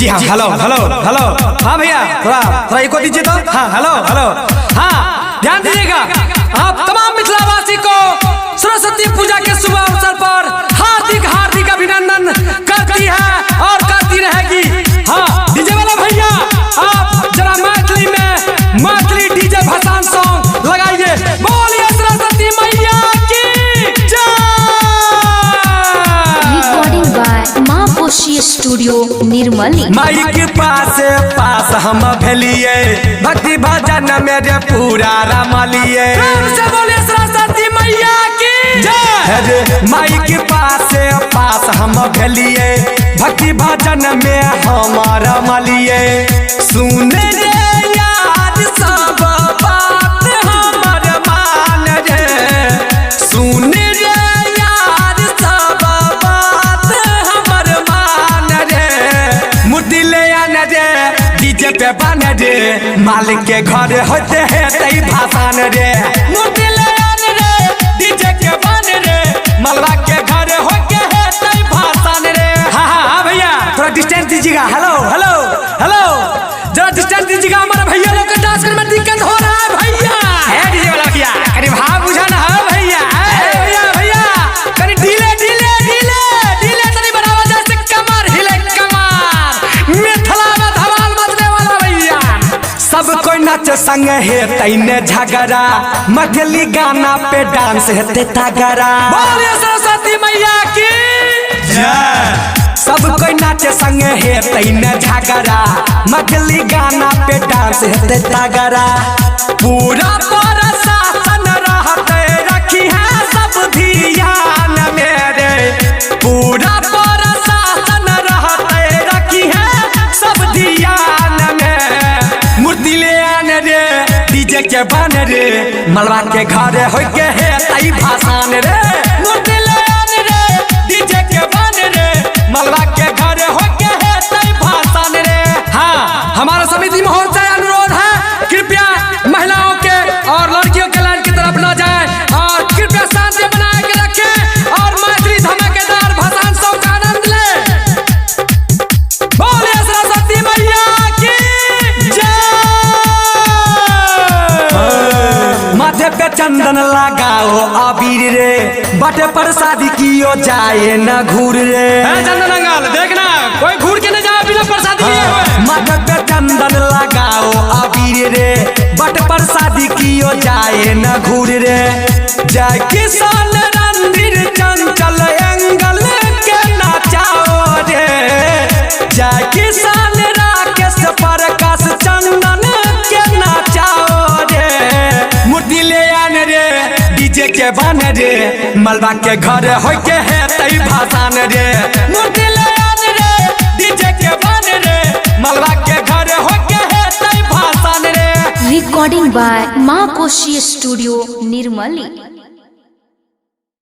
जी हाँ, hello hello hello. हाँ भैया, थोड़ा इको दीजिए तो। हाँ हेलो हेलो। हाँ ध्यान दीजिएगा, आप तमाम मिथिलावासी को सरस्वती पूजा के शुभ अवसर पर हार्दिक हार्दिक अभिनंदन करती है और करती रहेगी। हाँ डीजे वाला भैया, आप जरा मैथिली में मैथिली डीजे भसान सॉन्ग लगाइए। बोलिए सरस्वती मैया की जय। रिकॉर्डिंग बाय माँ कोशी स्टूडियो निर्मली। माई के पास हम भेलिए, भक्ति भजन मेरे पूरा रमलिए। बोलिए सरस्वती मैया की जय। माई के पास हम भेलिए, भक्ति भजन में हम रमलिए। सुन रे यार सब बात हमर मान रे, सुन रे यार सब बात हमर मान रे। मूर्ति ले आने रे, डीजे पे बन रे, मालिक के घर होते हैं तई भाषण रे। मूर्ति ले आने रे, डीजे के बन रे, मलबा के घर होके है तई भाषण रे। हाँ हाँ भैया, थोड़ा डिस्टेंस दीजिएगा। हेलो हेलो हेलो, जरा डिस्टेंस दीजिएगा, हमारे भैया लोग के डांस करने में दिक्कत हो रहा है भैया। है डीजे वाला भैया, अरे भाव बुझा ना है भैया। भैया भैया कहीं ढीले ढीले ढीले ढीले तनी बनावा, जैसे कमर हिले कमर, मिथिला में धमाल मचने वाला भैया। सब कोई नाच संग है तैने झगड़ा, मैथिली गाना पे डांस है तगड़ा। बोलिए सरस्वती मैया की जय। सब कोई नाचे संग है तैने झगड़ा, मैथिली गाना पे डांस है तगड़ा। पूरा प्रशासन रहते रखी है सब ध्यान मेरे, पूरा प्रशासन रहते रखी है सब ध्यान में। मूर्ति ले आने रे, डीजे के बन रे, मलबा के घर होके है तई भाषण रे। मूर्ति ले आने रे, डीजे के बन रे, मलबा के घर होके है तई भाषण रे। हाँ हमारा समिति महोत्सव से अनुरोध है, कृपया महिलाओं के और लड़कियों के लाइन की तरफ न जाए और कृपया शांति बनाए के रखें और मैथिली धमाकेदार भसान सॉन्ग का आनंद ले। बोलिए सरस्वती मैया की जय। माथे पे चंदन लगाओ अबीर रे, बटे पर शादी कियो जाए न घूर रे। चंदन अंगाल देखना, कोई घूर के न जाए बिना प्रसादी लिए हुए। माथे पे चंदन लगाओ अबीर रे, बट पर शादी कियो जाए न घूर रे। जय किसान रणधीर चंचल एंगल के नाचाओ रे, जय किसान राकेश प्रकाश चंदन के नाचाओ रे। मूर्ति ले आने रे, डीजे के बन रे, मलबा के घर होके है तई भाषण रे। मूर्ति ले आने रे, डीजे के बन रे, मलबा के घर होके है तई भाषण रे। रिकॉर्डिंग बाय माँ कोशी स्टूडियो निर्मली।